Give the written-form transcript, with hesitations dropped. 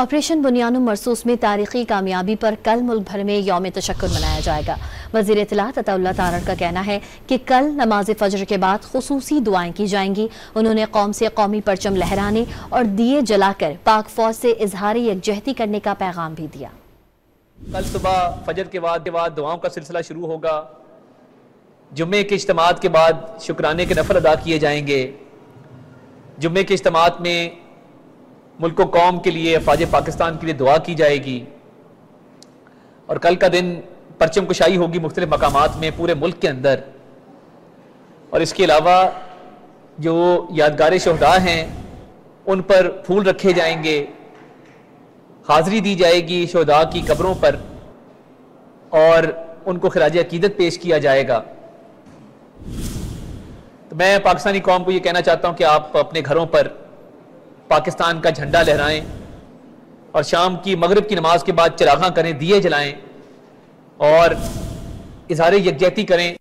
Operation बुनियान मरसूस में तारीखी कामयाबी पर कल मुल्क भर में यौम तशक्कुर मनाया जाएगा। वज़ीर इत्तलात अताउल्लाह तारड़ का कहना है कि कल नमाज फजर के बाद खुसूसी दुआएं की जाएंगी। उन्होंने कौम से कौमी परचम लहराने और दिए जलाकर पाक फौज से इजहार यकजहती करने का पैगाम भी दिया। कल सुबह फजर के बाद दुआओं का सिलसिला शुरू होगा। जुम्मे के इज्तिमात के बाद शुक्राने के नफल अदा किए जाएंगे। जुम्मे के इज्तिमात में मुल्क व कौम के लिए, अफवाज पाकिस्तान के लिए दुआ की जाएगी। और कल का दिन परचम कुशाई होगी मुख्तलिफ मकामात में पूरे मुल्क के अंदर। और इसके अलावा जो यादगार शहदा हैं उन पर फूल रखे जाएंगे, हाज़री दी जाएगी शहदा की कब्रों पर और उनको खिराज अकीदत पेश किया जाएगा। तो मैं पाकिस्तानी कौम को ये कहना चाहता हूँ कि आप अपने घरों पर पाकिस्तान का झंडा लहराएं और शाम की मगरिब की नमाज के बाद चिरागां करें, दिए जलाएं और इज़हार यकजहती करें।